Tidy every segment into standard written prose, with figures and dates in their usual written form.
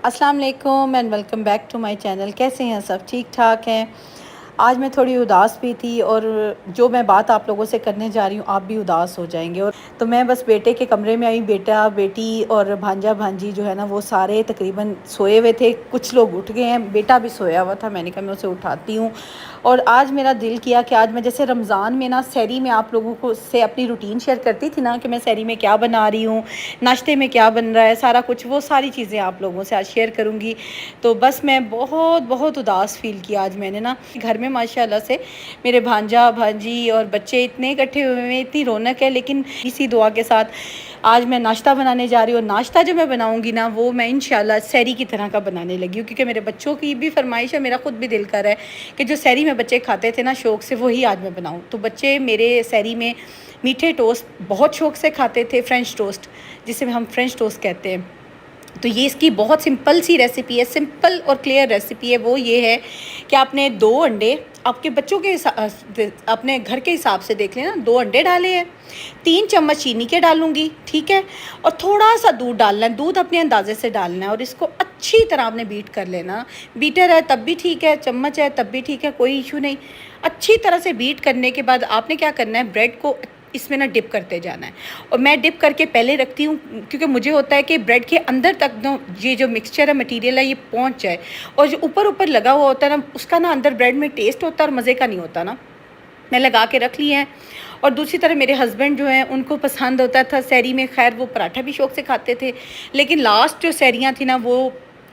अस्सलाम वालेकुम and welcome back to my channel. कैसे हैं सब? ठीक ठाक हैं। आज मैं थोड़ी उदास भी थी और जो मैं बात आप लोगों से करने जा रही हूँ आप भी उदास हो जाएंगे। और तो मैं बस बेटे के कमरे में आई। बेटा बेटी और भांजा भांजी जो है ना वो सारे तकरीबन सोए हुए थे, कुछ लोग उठ गए हैं, बेटा भी सोया हुआ था। मैंने कहा मैं उसे उठाती हूँ। और आज मेरा दिल किया कि आज मैं जैसे रमज़ान में ना सहरी में आप लोगों को से अपनी रूटीन शेयर करती थी ना कि मैं सहरी में क्या बना रही हूँ, नाश्ते में क्या बन रहा है, सारा कुछ वो सारी चीज़ें आप लोगों से आज शेयर करूँगी। तो बस मैं बहुत बहुत उदास फील किया आज मैंने ना। घर में माशाल्लाह से मेरे भांजा भांजी और बच्चे इतने इकट्ठे हुए हैं, इतनी रौनक है। लेकिन इसी दुआ के साथ आज मैं नाश्ता बनाने जा रही हूँ। नाश्ता जो मैं बनाऊँगी ना वो मैं इंशाल्लाह सहरी की तरह का बनाने लगी हूँ, क्योंकि मेरे बच्चों की भी फरमाइश है, मेरा ख़ुद भी दिल कर रहा है कि जो सहरी में बच्चे खाते थे ना शौक़ से, वही आज मैं बनाऊँ। तो बच्चे मेरे सहरी में मीठे टोस्ट बहुत शौक़ से खाते थे, फ्रेंच टोस्ट जिसे हम फ्रेंच टोस्ट कहते हैं। तो ये इसकी बहुत सिंपल सी रेसिपी है, सिंपल और क्लियर रेसिपी है। वो ये है कि आपने 2 अंडे आपके बच्चों के अपने घर के हिसाब से देख लेना, 2 अंडे डाले हैं, 3 चम्मच चीनी के डालूंगी, ठीक है। और थोड़ा सा दूध डालना है, दूध अपने अंदाजे से डालना है और इसको अच्छी तरह आपने बीट कर लेना। बीटर है तब भी ठीक है, चम्मच है तब भी ठीक है, कोई इशू नहीं। अच्छी तरह से बीट करने के बाद आपने क्या करना है, ब्रेड को इसमें ना डिप करते जाना है। और मैं डिप करके पहले रखती हूँ क्योंकि मुझे होता है कि ब्रेड के अंदर तक ना ये जो मिक्सचर है, मटेरियल है, ये पहुँच जाए। और जो ऊपर ऊपर लगा हुआ होता है ना उसका ना अंदर ब्रेड में टेस्ट होता है और मज़े का नहीं होता ना। मैं लगा के रख ली हैं। और दूसरी तरफ मेरे हस्बैंड जो हैं उनको पसंद होता था सहरी में, खैर वो पराठा भी शौक़ से खाते थे, लेकिन लास्ट जो सहरियाँ थी ना वो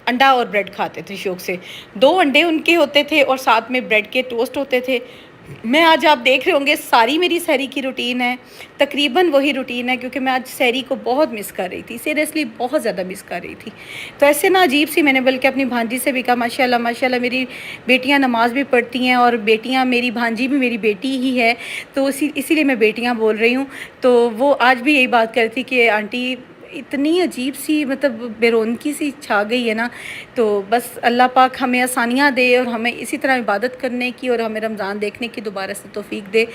अंडा और ब्रेड खाते थे शौक़ से। 2 अंडे उनके होते थे और साथ में ब्रेड के टोस्ट होते थे। मैं आज आप देख रहे होंगे सारी मेरी सहरी की रूटीन है, तकरीबन वही रूटीन है, क्योंकि मैं आज सहरी को बहुत मिस कर रही थी, सीरियसली बहुत ज़्यादा मिस कर रही थी। तो ऐसे ना अजीब सी मैंने बल्कि अपनी भांजी से भी कहा माशाल्लाह माशाल्लाह मेरी बेटियां नमाज़ भी पढ़ती हैं और बेटियां, मेरी भांजी भी मेरी बेटी ही है, तो इसीलिए मैं बेटियां बोल रही हूँ। तो वो आज भी यही बात कर रही थी कि आंटी इतनी अजीब सी मतलब बेरौनकी सी छा गई है ना। तो बस अल्लाह पाक हमें आसानियाँ दे और हमें इसी तरह इबादत करने की और हमें रमज़ान देखने की दोबारा से तौफीक दे।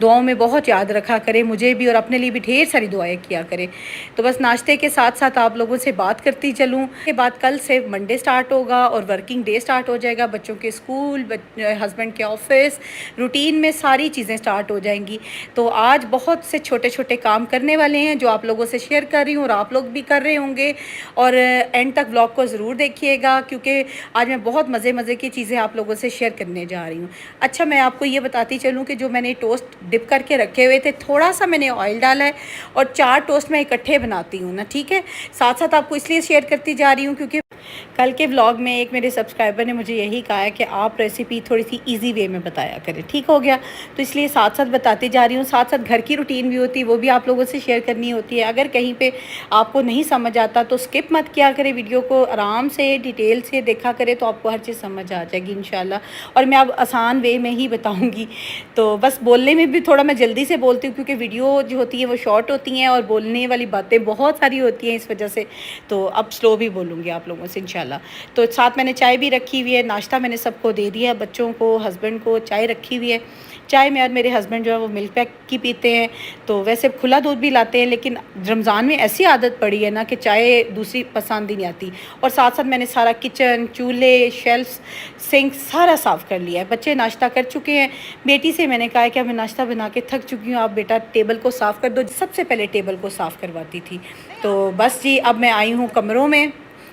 दुआओं में बहुत याद रखा करे मुझे भी और अपने लिए भी ढेर सारी दुआएं किया करे। तो बस नाश्ते के साथ साथ आप लोगों से बात करती चलूँ। के बाद कल से मंडे स्टार्ट होगा और वर्किंग डे स्टार्ट हो जाएगा, बच्चों के स्कूल, हस्बैंड के ऑफिस, रूटीन में सारी चीज़ें स्टार्ट हो जाएंगी। तो आज बहुत से छोटे छोटे काम करने वाले हैं जो आप लोगों से शेयर कर रही हूँ और आप लोग भी कर रहे होंगे। और एंड तक व्लॉग को ज़रूर देखिएगा, क्योंकि आज मैं बहुत मज़े की चीज़ें आप लोगों से शेयर करने जा रही हूँ। अच्छा, मैं आपको ये बताती चलूँ कि जो मैंने टोस्ट डिप करके रखे हुए थे, थोड़ा सा मैंने ऑयल डाला है और 4 टोस्ट मैं इकट्ठे बनाती हूँ ना, ठीक है। साथ साथ आपको इसलिए शेयर करती जा रही हूँ क्योंकि कल के व्लॉग में एक मेरे सब्सक्राइबर ने मुझे यही कहा है कि आप रेसिपी थोड़ी सी इजी वे में बताया करें, ठीक हो गया। तो इसलिए साथ साथ बताती जा रही हूँ। साथ साथ घर की रूटीन भी होती है, वो भी आप लोगों से शेयर करनी होती है। अगर कहीं पे आपको नहीं समझ आता तो स्किप मत किया करें, वीडियो को आराम से डिटेल से देखा करें तो आपको हर चीज़ समझ आ जाएगी इंशाल्लाह। और मैं अब आसान वे में ही बताऊँगी। तो बस बोलने में भी थोड़ा मैं जल्दी से बोलती हूँ क्योंकि वीडियो जो होती है वो शॉर्ट होती हैं और बोलने वाली बातें बहुत सारी होती हैं इस वजह से। तो अब स्लो भी बोलूँगी आप लोगों से इंशाल्लाह। तो साथ मैंने चाय भी रखी हुई है, नाश्ता मैंने सबको दे दिया, बच्चों को, हस्बैंड को चाय रखी हुई है। चाय में और मेरे हस्बैंड जो है वो मिल्क पैक की पीते हैं, तो वैसे खुला दूध भी लाते हैं, लेकिन रमज़ान में ऐसी आदत पड़ी है ना कि चाय दूसरी पसंद ही नहीं आती। और साथ साथ मैंने सारा किचन, चूल्हे, शेल्फ, सिंक सारा साफ़ कर लिया है। बच्चे नाश्ता कर चुके हैं। बेटी से मैंने कहा है कि मैं नाश्ता बना के थक चुकी हूँ, आप बेटा टेबल को साफ़ कर दो। सबसे पहले टेबल को साफ़ करवाती थी। तो बस जी अब मैं आई हूँ कमरों में,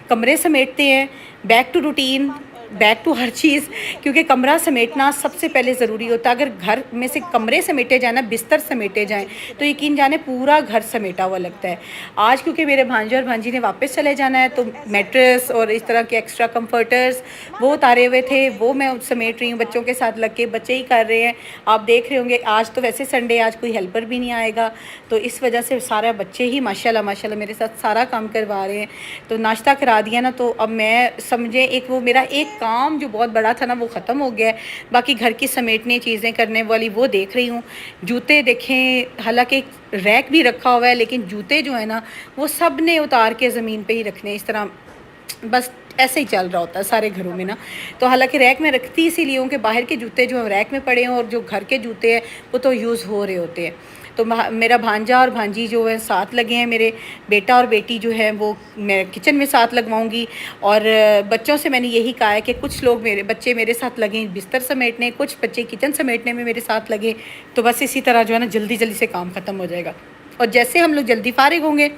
कमरे समेटते हैं, back to routine, back to हर चीज़, क्योंकि कमरा समेटना सबसे पहले ज़रूरी होता है। अगर घर में से कमरे समेटे जाए ना, बिस्तर समेटे जाएं, तो यकीन जाने पूरा घर समेटा हुआ लगता है। आज क्योंकि मेरे भांजे और भांजी ने वापस चले जाना है तो मैट्रेस और इस तरह के एक्स्ट्रा कंफर्टर्स वो उतारे हुए थे, वो मैं समेट रही हूँ बच्चों के साथ लग के। बच्चे ही कर रहे हैं, आप देख रहे होंगे। आज तो वैसे संडे, आज कोई हेल्पर भी नहीं आएगा, तो इस वजह से सारा बच्चे ही माशाल्लाह माशाल्लाह मेरे साथ सारा काम करवा रहे हैं। तो नाश्ता करा दिया ना, तो अब मैं समझे एक वो मेरा एक काम जो बहुत बड़ा था ना वो ख़त्म हो गया है। बाकी घर की समेटने चीज़ें करने वाली वो देख रही हूँ। जूते देखें, हालांकि रैक भी रखा हुआ है, लेकिन जूते जो है ना वो सब ने उतार के ज़मीन पे ही रखने, इस तरह बस ऐसे ही चल रहा होता है सारे घरों में ना। तो हालांकि रैक में रखती इसीलिए हूँ कि बाहर के जूते जो रैक में पड़े हों और जो घर के जूते हैं वो तो यूज़ हो रहे होते हैं। तो मेरा भांजा और भांजी जो है साथ लगे हैं, मेरे बेटा और बेटी जो है वो मैं किचन में साथ लगवाऊंगी। और बच्चों से मैंने यही कहा है कि कुछ लोग मेरे बच्चे मेरे साथ लगें बिस्तर समेटने, कुछ बच्चे किचन समेटने में मेरे साथ लगे। तो बस इसी तरह जो है ना जल्दी जल्दी से काम ख़त्म हो जाएगा। और जैसे हम लोग जल्दी फारिग होंगे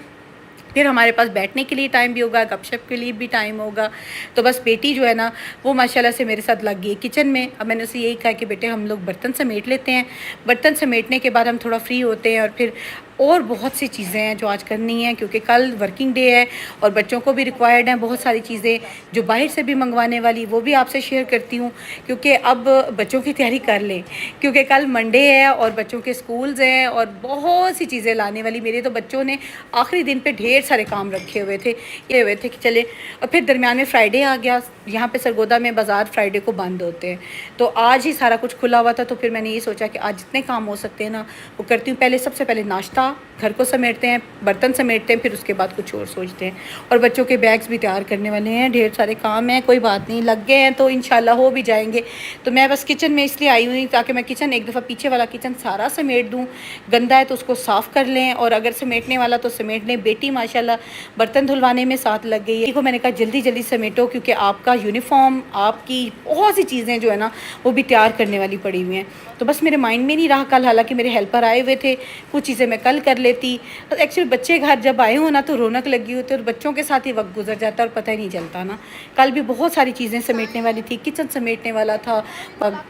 फिर हमारे पास बैठने के लिए टाइम भी होगा, गपशप के लिए भी टाइम होगा। तो बस बेटी जो है ना वो माशाल्लाह से मेरे साथ लग गई किचन में। अब मैंने उसे यही कहा कि बेटे हम लोग बर्तन समेट लेते हैं, बर्तन समेटने के बाद हम थोड़ा फ्री होते हैं और फिर और बहुत सी चीज़ें हैं जो आज करनी है, क्योंकि कल वर्किंग डे है और बच्चों को भी रिक्वायर्ड हैं बहुत सारी चीज़ें जो बाहर से भी मंगवाने वाली, वो भी आपसे शेयर करती हूँ। क्योंकि अब बच्चों की तैयारी कर लें, क्योंकि कल मंडे है और बच्चों के स्कूल्स हैं और बहुत सी चीज़ें लाने वाली। मेरे तो बच्चों ने आखिरी दिन पे ढेर सारे काम रखे हुए थे, ये हुए थे कि चले। और फिर दरमियान में फ्राइडे आ गया, यहाँ पे सरगोदा में बाज़ार फ्राइडे को बंद होते हैं, तो आज ही सारा कुछ खुला हुआ था। तो फिर मैंने ये सोचा कि आज जितने काम हो सकते हैं ना वो करती हूँ। पहले सबसे पहले नाश्ता, घर को समेटते हैं, बर्तन समेटते हैं, फिर उसके बाद कुछ और सोचते हैं। और बच्चों के बैग्स भी तैयार करने वाले हैं, ढेर सारे काम हैं, कोई बात नहीं, लग गए हैं तो इंशाल्लाह हो भी जाएंगे। तो मैं बस किचन में इसलिए आई हुई ताकि मैं किचन एक दफ़ा पीछे वाला किचन सारा समेट दूँ, गंदा है तो उसको साफ़ कर लें और अगर समेटने वाला तो समेट लें। बेटी माशाल्लाह बर्तन धुलवाने में साथ लग गई है। देखो मैंने कहा जल्दी जल्दी समेटो, क्योंकि आपका यूनिफॉर्म, आपकी बहुत सी चीज़ें जो है ना वो भी तैयार करने वाली पड़ी हुई हैं। तो बस मेरे माइंड में नहीं रहा कल, हालांकि मेरे हेल्पर आए हुए थे, कुछ चीज़ें मैं कल कर लेती। एक्चुअली बच्चे घर जब आए हो ना तो रौनक लगी होती है और बच्चों के साथ ही वक्त गुजर जाता है और पता ही नहीं चलता ना। कल भी बहुत सारी चीज़ें समेटने वाली थी, किचन समेटने वाला था,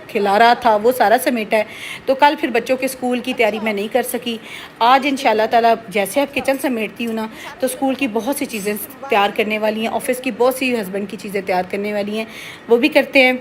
खिलारा था, वो सारा समेटा है। तो कल फिर बच्चों के स्कूल की तैयारी मैं नहीं कर सकी। आज इंशाल्लाह ताला जैसे अब किचन समेटती हूँ ना तो स्कूल की बहुत सी चीज़ें तैयार करने वाली हैं, ऑफ़िस की बहुत सी हस्बैंड की चीज़ें तैयार करने वाली हैं, वो भी करते हैं।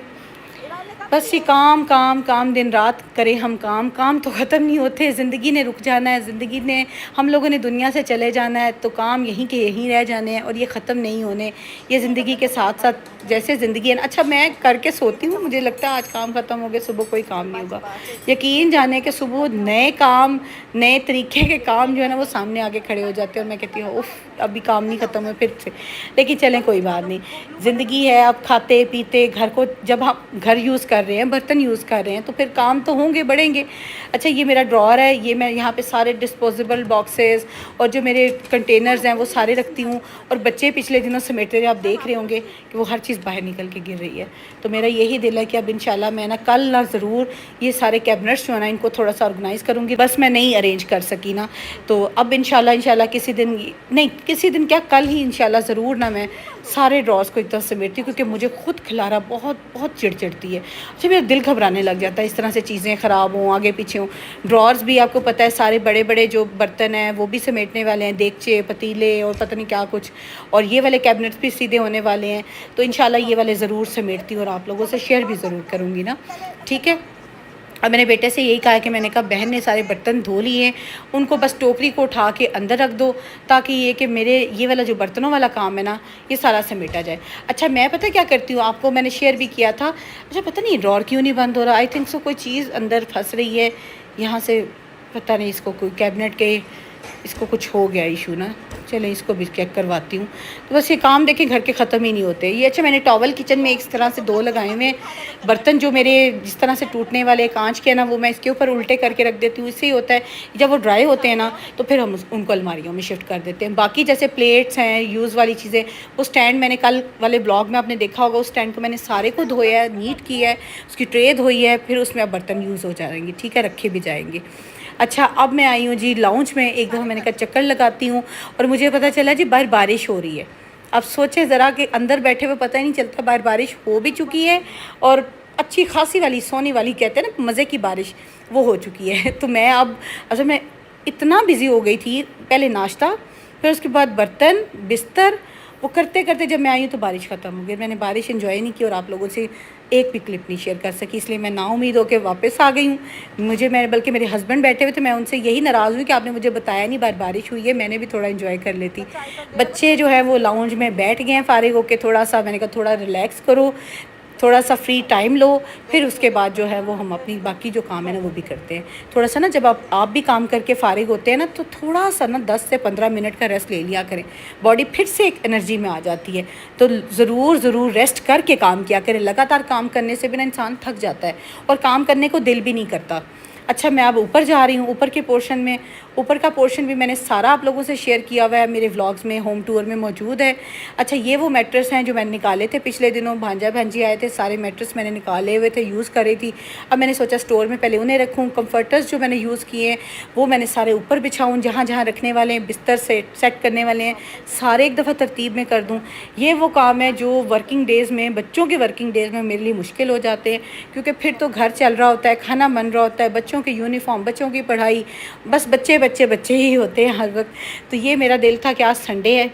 बस ये काम काम काम, दिन रात करें हम काम, काम तो ख़त्म नहीं होते। ज़िंदगी ने रुक जाना है, ज़िंदगी ने, हम लोगों ने दुनिया से चले जाना है, तो काम यहीं के यहीं रह जाने हैं और ये ख़त्म नहीं होने। ये ज़िंदगी के साथ साथ जैसे ज़िंदगी है ना, अच्छा मैं करके सोती हूँ, मुझे लगता है आज काम ख़त्म हो गया, सुबह कोई काम नहीं होगा। यकीन जाने कि सुबह नए काम, नए तरीके के काम जो है ना वो सामने आके खड़े हो जाते हैं और मैं कहती हूँ उफ़ अभी काम नहीं ख़त्म है फिर से। लेकिन चलें कोई बात नहीं, ज़िंदगी है, अब खाते पीते घर को, जब हम घर यूज़ कर रहे हैं, बर्तन यूज़ कर रहे हैं तो फिर काम तो होंगे, बढ़ेंगे। अच्छा ये मेरा ड्रॉअर है, ये मैं यहाँ पे सारे डिस्पोजेबल बॉक्सेस और जो मेरे कंटेनर्स हैं वो सारे रखती हूँ। और बच्चे पिछले दिनों समेटे थे, आप देख रहे होंगे कि वो हर चीज़ बाहर निकल के गिर रही है। तो मेरा यही दिल है कि अब इंशाल्लाह मैं ना कल ना ज़रूर ये सारे कैबिनेट्स जो है ना इनको थोड़ा सा ऑर्गेनाइज़ करूँगी। बस मैं नहीं अरेंज कर सकी ना, तो अब इंशाल्लाह किसी दिन, नहीं किसी दिन क्या, कल ही इंशाल्लाह ज़रूर ना मैं सारे ड्रॉर्स को एक तरह समेटती हूँ, क्योंकि मुझे खुद खिलारा बहुत बहुत चिड़चिड़ती है। अच्छा मेरा दिल घबराने लग जाता है इस तरह से चीज़ें ख़राब हों, आगे पीछे हों। ड्रॉर्स भी आपको पता है सारे बड़े बड़े जो बर्तन हैं वो भी समेटने वाले हैं, देगचे पतीले और पता नहीं क्या कुछ, और ये वाले कैबिनेट्स भी सीधे होने वाले हैं। तो इंशाल्लाह ये वाले ज़रूर समेटती हूँ और आप लोगों से शेयर भी ज़रूर करूँगी ना, ठीक है। अब मैंने बेटे से यही कहा कि मैंने कहा बहन ने सारे बर्तन धो लिए, उनको बस टोकरी को उठा के अंदर रख दो, ताकि ये कि मेरे ये वाला जो बर्तनों वाला काम है ना ये सारा समेटा जाए। अच्छा मैं पता क्या करती हूँ, आपको मैंने शेयर भी किया था। अच्छा पता नहीं ड्रॉर क्यों नहीं बंद हो रहा, आई थिंक सो कोई चीज़ अंदर फंस रही है यहाँ से, पता नहीं इसको कोई कैबिनेट के, इसको कुछ हो गया इशू ना। चलें इसको भी चेक करवाती हूँ। तो बस ये काम देखें घर के ख़त्म ही नहीं होते ये। अच्छा मैंने टॉवल किचन में इस तरह से 2 लगाए हुए हैं, बर्तन जो मेरे जिस तरह से टूटने वाले कांच के ना वो मैं इसके ऊपर उल्टे करके रख देती हूँ। इससे ही होता है जब वो ड्राई होते हैं ना तो फिर हम उनको अलमारियों में शिफ्ट कर देते हैं। बाकी जैसे प्लेट्स हैं, यूज़ वाली चीज़ें, वो स्टैंड मैंने कल वाले ब्लॉग में आपने देखा होगा, उस स्टैंड को मैंने सारे को धोया है, नीट किया है, उसकी ट्रे धोई है, फिर उसमें अब बर्तन यूज़ हो जाएंगे, ठीक है, रखे भी जाएंगे। अच्छा अब मैं आई हूँ जी लाउंज में, एक दफ़ा मैंने कहा चक्कर लगाती हूँ और मुझे पता चला जी बाहर बारिश हो रही है। अब सोचे ज़रा कि अंदर बैठे हुए पता ही नहीं चलता, बाहर बारिश हो भी चुकी है और अच्छी खासी वाली सोनी वाली कहते हैं ना मज़े की बारिश, वो हो चुकी है। तो मैं अब अच्छा मैं इतना बिज़ी हो गई थी, पहले नाश्ता फिर उसके बाद बर्तन बिस्तर, वो करते करते जब मैं आई हूँ तो बारिश ख़त्म हो गई। मैंने बारिश एंजॉय नहीं की और आप लोगों से एक भी क्लिप नहीं शेयर कर सकी, इसलिए मैं नाउम्मीद होकर वापस आ गई हूँ। मैं बल्कि मेरे हस्बैंड बैठे हुए थे, मैं उनसे यही नाराज़ हुई कि आपने मुझे बताया नहीं बारिश हुई है, मैंने भी थोड़ा एंजॉय कर लेती। बच्चे जो है वो लाउंज में बैठ गए हैं फारिग होकर, थोड़ा सा मैंने कहा थोड़ा रिलैक्स करो, थोड़ा सा फ्री टाइम लो, फिर उसके बाद जो है वो हम अपनी बाकी जो काम है ना वो भी करते हैं। थोड़ा सा ना जब आप भी काम करके फ़ारिग होते हैं ना तो थोड़ा सा ना 10 से 15 मिनट का रेस्ट ले लिया करें, बॉडी फिर से एक एनर्जी में आ जाती है। तो ज़रूर रेस्ट करके काम किया करें। लगातार काम करने से भी ना इंसान थक जाता है और काम करने को दिल भी नहीं करता। अच्छा, मैं अब ऊपर जा रही हूँ। ऊपर के पोर्शन में, ऊपर का पोर्शन भी मैंने सारा आप लोगों से शेयर किया हुआ है, मेरे व्लॉग्स में, होम टूर में मौजूद है। अच्छा, ये वो मैट्रेस हैं जो मैंने निकाले थे पिछले दिनों, भांजा भांजी आए थे, सारे मैट्रेस मैंने निकाले हुए थे, यूज़ कर रही थी। अब मैंने सोचा स्टोर में पहले उन्हें रखूँ। कम्फर्टर्स जो मैंने यूज़ किए हैं वो मैंने सारे ऊपर बिछाऊँ, जहाँ जहाँ रखने वाले हैं, बिस्तर सेट करने वाले हैं, सारे एक दफ़ा तरतीब में कर दूँ। ये वो काम है जो वर्किंग डेज़ में, बच्चों के वर्किंग डेज़ में मेरे लिए मुश्किल हो जाते हैं, क्योंकि फिर तो घर चल रहा होता है, खाना बन रहा होता है, बच्चों की यूनिफॉर्म, बच्चों की पढ़ाई, बस बच्चे बच्चे बच्चे ही होते हैं हर वक्त। तो ये मेरा दिल था कि आज संडे है,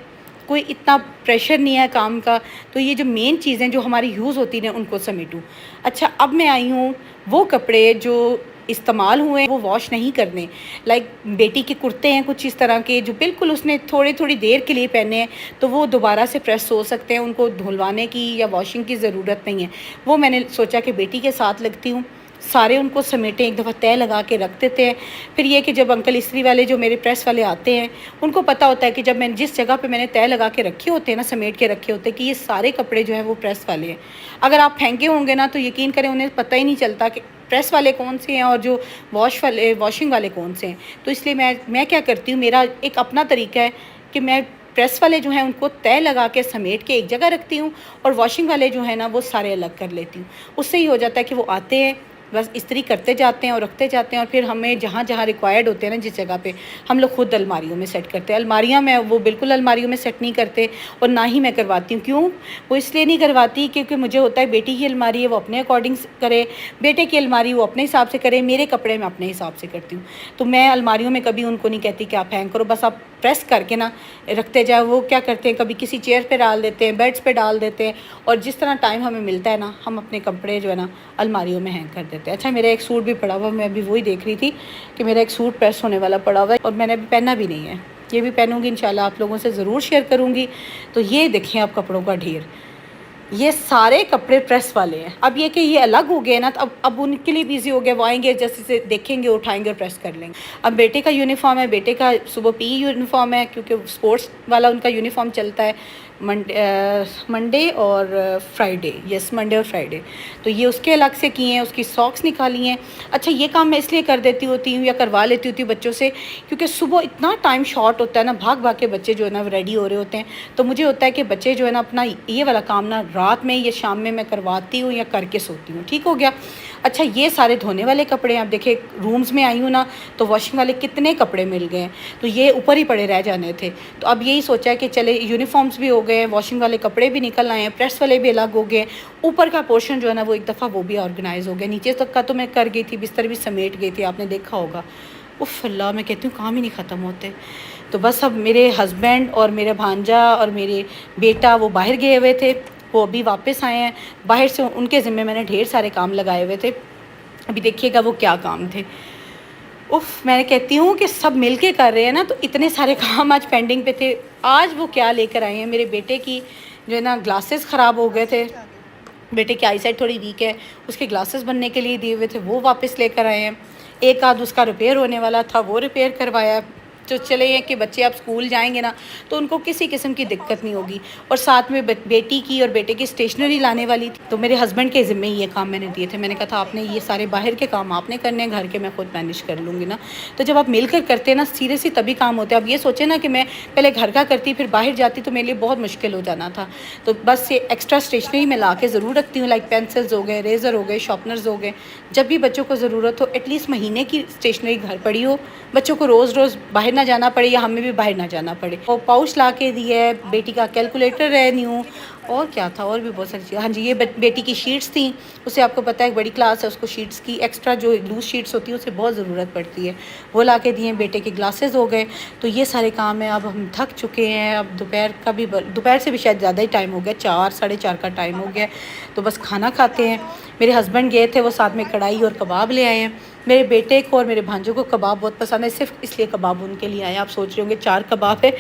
कोई इतना प्रेशर नहीं है काम का, तो ये जो मेन चीज़ें जो हमारी यूज़ होती हैं उनको समेटूँ। अच्छा, अब मैं आई हूँ वो कपड़े जो इस्तेमाल हुए वो वॉश नहीं करने। लाइक बेटी के कुर्ते हैं कुछ इस तरह के जो बिल्कुल उसने थोड़ी थोड़ी देर के लिए पहने हैं, तो वो दोबारा से प्रेस हो सकते हैं, उनको धुलवाने की या वॉशिंग की ज़रूरत नहीं है। वो मैंने सोचा कि बेटी के साथ लगती हूँ, सारे उनको समेटें, एक दफ़ा तय लगा के रख देते हैं। फिर ये कि जब अंकल इस्त्री वाले जो मेरे प्रेस वाले आते हैं, उनको पता होता है कि जब मैंने जिस जगह पे मैंने तय लगा के रखे होते हैं ना, समेट के रखे होते हैं, कि ये सारे कपड़े जो हैं वो प्रेस वाले हैं। अगर आप फेंके होंगे ना तो यकीन करें उन्हें पता ही नहीं चलता कि प्रेस वाले कौन से हैं और जो वॉशिंग वाले कौन से हैं। तो इसलिए मैं क्या करती हूँ, मेरा एक अपना तरीका है कि मैं प्रेस वाले जो हैं उनको तय लगा के समेट के एक जगह रखती हूँ, और वॉशिंग वाले जो हैं ना वो सारे अलग कर लेती हूँ। उससे ही हो जाता है कि वो आते हैं, बस इस्त्री करते जाते हैं और रखते जाते हैं, और फिर हमें जहाँ जहाँ रिक्वायर्ड होते हैं ना, जिस जगह पे, हम लोग खुद अलमारियों में सेट करते हैं। अलमारियाँ मैं वो बिल्कुल अलमारियों में सेट नहीं करते, और ना ही मैं करवाती हूँ। क्यों? वो इसलिए नहीं करवाती क्योंकि मुझे होता है बेटी की अलमारी है वो अपने अकॉर्डिंग करे, बेटे की अलमारी वो अपने हिसाब से करे, मेरे कपड़े मैं अपने हिसाब से करती हूँ। तो मैं अलमारियों में कभी उनको नहीं कहती कि आप हैंग करो, बस आप प्रेस करके ना रखते जाओ। वो क्या करते हैं, कभी किसी चेयर पे डाल देते हैं, बेड्स पे डाल देते हैं, और जिस तरह टाइम हमें मिलता है ना, हम अपने कपड़े जो है ना अलमारियों में हैंग कर देते हैं। अच्छा, मेरा एक सूट भी पड़ा हुआ, मैं अभी वही देख रही थी कि मेरा एक सूट प्रेस होने वाला पड़ा हुआ है, और मैंने अभी पहना भी नहीं है। ये भी पहनूंगी इंशाल्लाह, आप लोगों से ज़रूर शेयर करूँगी। तो ये देखें आप कपड़ों का ढेर, ये सारे कपड़े प्रेस वाले हैं। अब ये कि ये अलग हो गए ना, तो अब उनके लिए भी ईजी हो गया, वो आएंगे जैसे से देखेंगे, उठाएंगे और प्रेस कर लेंगे। अब बेटे का यूनिफॉर्म है, बेटे का सुबह पी यूनिफॉर्म है, क्योंकि स्पोर्ट्स वाला उनका यूनिफॉर्म चलता है मंडे और फ्राइडे, यस मंडे और फ्राइडे। तो ये उसके अलग से किए हैं, उसकी सॉक्स निकाली हैं। अच्छा, ये काम मैं इसलिए कर देती होती हूँ या करवा लेती होती हूँ बच्चों से, क्योंकि सुबह इतना टाइम शॉर्ट होता है ना, भाग भाग के बच्चे जो है ना रेडी हो रहे होते हैं, तो मुझे होता है कि बच्चे जो है ना अपना ये वाला काम ना रात में या शाम में मैं करवाती हूँ या करके सोती हूँ। ठीक हो गया। अच्छा, ये सारे धोने वाले कपड़े हैं। आप देखिए रूम्स में आई हूँ ना, तो वॉशिंग वाले कितने कपड़े मिल गए हैं, तो ये ऊपर ही पड़े रह जाने थे। तो अब यही सोचा है कि चले यूनिफॉर्म्स भी हो गए, वॉशिंग वाले कपड़े भी निकल आए हैं, प्रेस वाले भी अलग हो गए, ऊपर का पोर्शन जो है ना वो एक दफ़ा वो भी ऑर्गेनाइज़ हो गया। नीचे तक का तो मैं कर गई थी, बिस्तर भी समेट गई थी, आपने देखा होगा। उफ़ अल्लाह, मैं कहती हूँ काम ही नहीं ख़त्म होते। तो बस अब मेरे हस्बैंड और मेरा भांजा और मेरे बेटा वो बाहर गए हुए थे, वो अभी वापस आए हैं बाहर से, उनके ज़िम्मे मैंने ढेर सारे काम लगाए हुए थे। अभी देखिएगा वो क्या काम थे। उफ़, मैं कहती हूँ कि सब मिल के कर रहे हैं ना, तो इतने सारे काम आज पेंडिंग पे थे। आज वो क्या लेकर आए हैं, मेरे बेटे की जो है ना ग्लासेस ख़राब हो गए थे, बेटे की आईसाइट थोड़ी वीक है, उसके ग्लासेस बनने के लिए दिए हुए थे, वो वापस लेकर आए हैं। एक आध उसका रिपेयर होने वाला था, वो रिपेयर करवाया। तो चले हैं कि बच्चे अब स्कूल जाएंगे ना, तो उनको किसी किस्म की दिक्कत नहीं होगी। और साथ में बेटी की और बेटे की स्टेशनरी लाने वाली थी, तो मेरे हस्बैंड के ज़िम्मे ये काम मैंने दिए थे। मैंने कहा था आपने ये सारे बाहर के काम आपने करने हैं, घर के मैं खुद मैनेज कर लूँगी ना। तो जब आप मिलकर करते हैं ना, सीरियसली तभी काम होते हैं। अब ये सोचें ना कि मैं पहले घर का करती फिर बाहर जाती, तो मेरे लिए बहुत मुश्किल हो जाना था। तो बस ये एक्स्ट्रा स्टेशनरी मैं ला के ज़रूर रखती हूँ, लाइक पेंसिल्स हो गए, रेज़र हो गए, शार्पनर्स हो गए। जब भी बच्चों को ज़रूरत हो, एटलीस्ट महीने की स्टेशनरी घर पड़ी हो, बच्चों को रोज़ रोज़ बाहर ना जाना पड़े या हमें भी बाहर ना जाना पड़े। और पाउच ला के दिया है, बेटी का कैलकुलेटर है न्यू, और क्या था, और भी बहुत सारी चीज़ें। हाँ जी, ये बेटी की शीट्स थी, उसे आपको पता है बड़ी क्लास है, उसको शीट्स की एक्स्ट्रा जो लूज़ शीट्स होती है उसे बहुत ज़रूरत पड़ती है, वो ला के दिए। बेटे के ग्लासेस हो गए। तो ये सारे काम हैं। अब हम थक चुके हैं, अब दोपहर से भी शायद ज़्यादा ही टाइम हो गया, 4 साढ़े 4 का टाइम हो गया। तो बस खाना खाते हैं। मेरे हस्बैंड गए थे, वो साथ में कढ़ाई और कबाब ले आए हैं। मेरे बेटे को और मेरे भांजों को कबाब बहुत पसंद है, सिर्फ इसलिए कबाब उनके लिए आए। आप सोच रहे होंगे 4 कबाब है,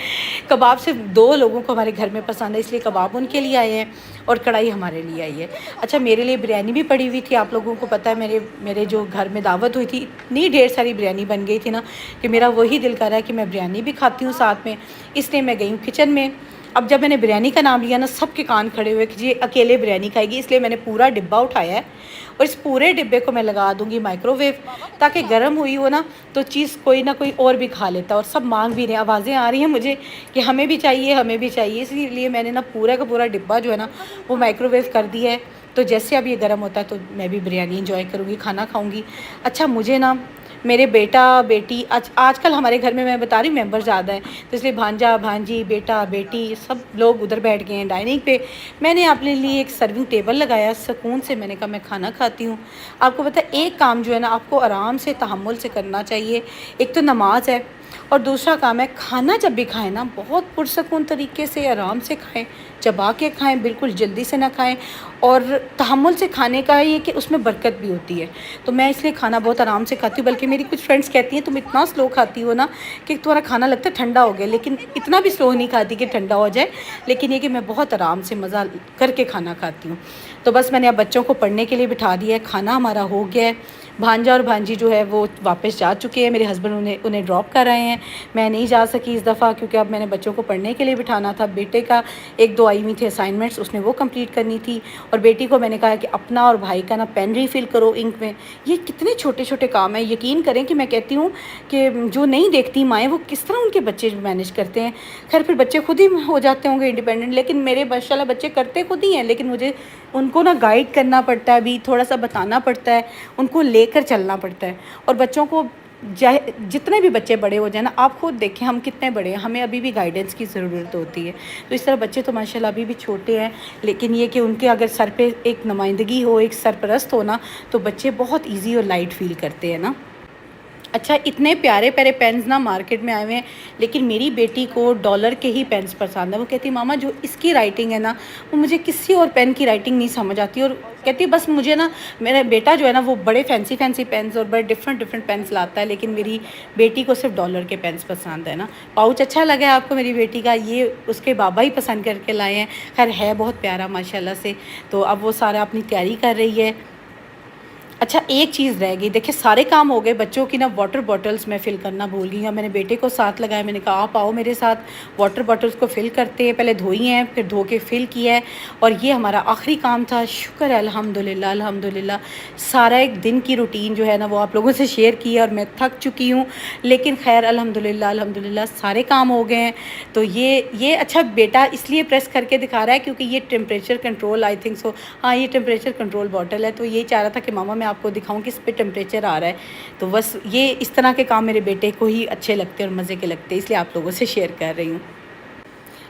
कबाब सिर्फ 2 लोगों को हमारे घर में पसंद है, इसलिए कबाब उनके लिए आए हैं और कढ़ाई हमारे लिए आई है। अच्छा, मेरे लिए बिरयानी भी पड़ी हुई थी। आप लोगों को पता है मेरे जो घर में दावत हुई थी, इतनी ढेर सारी बिरयानी बन गई थी ना कि मेरा वही दिल कर रहा है कि मैं बिरयानी भी खाती हूँ साथ में। इसलिए मैं गई हूँ किचन में। अब जब मैंने बिरयानी का नाम लिया ना, सबके कान खड़े हुए कि ये अकेले बिरयानी खाएगी, इसलिए मैंने पूरा डिब्बा उठाया है और इस पूरे डिब्बे को मैं लगा दूँगी माइक्रोवेव, ताकि गर्म हुई हो ना तो चीज़ कोई ना कोई और भी खा लेता। और सब मांग भी रहे हैं, आवाज़ें आ रही हैं मुझे कि हमें भी चाहिए, हमें भी चाहिए। इसलिए मैंने ना पूरा का पूरा डिब्बा जो है ना वो माइक्रोवेव कर दिया है। तो जैसे अब ये गर्म होता है तो मैं भी बिरयानी इंजॉय करूँगी, खाना खाऊँगी। अच्छा, मुझे ना मेरे बेटा बेटी आजकल हमारे घर में, मैं बता रही हूँ, मेंबर ज़्यादा हैं, तो इसलिए भांजा भांजी बेटा बेटी सब लोग उधर बैठ गए हैं डाइनिंग पे। मैंने अपने लिए एक सर्विंग टेबल लगाया, सुकून से मैंने कहा मैं खाना खाती हूँ। आपको पता है, एक काम जो है ना आपको आराम से तहम्मुल से करना चाहिए। एक तो नमाज है और दूसरा काम है खाना जब भी खाएं ना बहुत पुरसकून तरीके से आराम से खाएं, चबा के खाएं, बिल्कुल जल्दी से ना खाएं। और तहम्मुल से खाने का ये कि उसमें बरकत भी होती है। तो मैं इसलिए खाना बहुत आराम से खाती हूँ। बल्कि मेरी कुछ फ्रेंड्स कहती हैं तुम इतना स्लो खाती हो ना कि तुम्हारा खाना लगता है ठंडा हो गया, लेकिन इतना भी स्लो नहीं खाती कि ठंडा हो जाए। लेकिन ये कि मैं बहुत आराम से मज़ा करके खाना खाती हूँ। तो बस मैंने अब बच्चों को पढ़ने के लिए बिठा दिया है, खाना हमारा हो गया है। भांजा और भांजी जो है वो वापस जा चुके हैं, मेरे हस्बैंड उन्हें ड्रॉप कर रहे हैं। मैं नहीं जा सकी इस दफ़ा क्योंकि अब मैंने बच्चों को पढ़ने के लिए बिठाना था। बेटे का एक दो आई हुई थी असाइनमेंट्स, उसने वो कंप्लीट करनी थी। और बेटी को मैंने कहा कि अपना और भाई का ना पेन रीफ़िल करो इंक में। ये कितने छोटे छोटे काम हैं, यकीन करें कि मैं कहती हूँ कि जो नहीं देखती माएँ वो किस तरह उनके बच्चे मैनेज करते हैं। खैर फिर बच्चे खुद ही हो जाते होंगे इंडिपेंडेंट, लेकिन मेरे माशाल्लाह बच्चे करते खुद ही हैं। लेकिन मुझे उनको ना गाइड करना पड़ता है, अभी थोड़ा सा बताना पड़ता है, उनको लेकर चलना पड़ता है। और बच्चों को जितने भी बच्चे बड़े हो जाए ना, आप खुद देखें हम कितने बड़े हैं, हमें अभी भी गाइडेंस की ज़रूरत होती है। तो इस तरह बच्चे तो माशाल्लाह अभी भी छोटे हैं, लेकिन ये कि उनके अगर सर पे एक नुमाइंदगी हो, एक सरपरस्त हो ना, तो बच्चे बहुत ईजी और लाइट फील करते हैं ना। अच्छा, इतने प्यारे प्यारे पेन्स ना मार्केट में आए हुए हैं, लेकिन मेरी बेटी को डॉलर के ही पेन्स पसंद है। वो कहती मामा जो इसकी राइटिंग है ना वो मुझे किसी और पेन की राइटिंग नहीं समझ आती। और कहती बस मुझे ना, मेरा बेटा जो है ना वो बड़े फैंसी फैंसी पेन्स और बड़े डिफरेंट डिफरेंट पेन्स लाता है, लेकिन मेरी बेटी को सिर्फ डॉलर के पेन्स पसंद है ना। पाउच अच्छा लगा है आपको मेरी बेटी का, ये उसके बाबा ही पसंद करके लाए हैं। खैर है बहुत प्यारा माशाल्लाह से। तो अब वो सारा अपनी तैयारी कर रही है। अच्छा, एक चीज़ रह गई, देखिए सारे काम हो गए, बच्चों की ना वाटर बॉटल्स मैं फ़िल करना भूल गई। और मैंने बेटे को साथ लगाया, मैंने कहा आप आओ मेरे साथ, वाटर बॉटल्स को फ़िल करते हैं। पहले धोई हैं, फिर धो के फ़िल किया है। और ये हमारा आखिरी काम था। शुक्र है अल्हम्दुलिल्लाह अल्हम्दुलिल्लाह। सारा एक दिन की रूटीन जो है ना वो आप लोगों से शेयर की है और मैं थक चुकी हूँ, लेकिन खैर अल्हम्दुलिल्लाह अल्हम्दुलिल्लाह सारे काम हो गए हैं। तो ये अच्छा बेटा इसलिए प्रेस करके दिखा रहा है क्योंकि ये temperature control, I think so, हाँ ये टेम्परेचर कंट्रोल बॉटल है। तो ये चाह रहा था कि मामा मैं आपको दिखाऊं कि इस पे टेम्परेचर आ रहा है। तो बस ये इस तरह के काम मेरे बेटे को ही अच्छे लगते हैं और मज़े के लगते हैं, इसलिए आप लोगों से शेयर कर रही हूँ।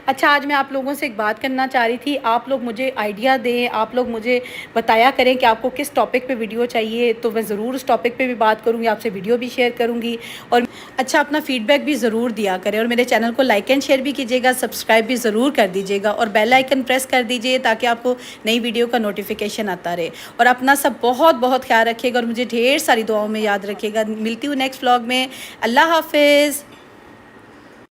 अच्छा, आज मैं आप लोगों से एक बात करना चाह रही थी। आप लोग मुझे आइडिया दें, आप लोग मुझे बताया करें कि आपको किस टॉपिक पे वीडियो चाहिए, तो मैं ज़रूर उस टॉपिक पे भी बात करूँगी, आपसे वीडियो भी शेयर करूँगी। और अच्छा, अपना फ़ीडबैक भी ज़रूर दिया करें और मेरे चैनल को लाइक एंड शेयर भी कीजिएगा, सब्सक्राइब भी ज़रूर कर दीजिएगा और बेल आइकन प्रेस कर दीजिए ताकि आपको नई वीडियो का नोटिफिकेशन आता रहे। और अपना सब बहुत बहुत ख्याल रखिएगा और मुझे ढेर सारी दुआओं में याद रखिएगा। मिलती हूँ नेक्स्ट व्लॉग में। अल्लाह हाफिज़।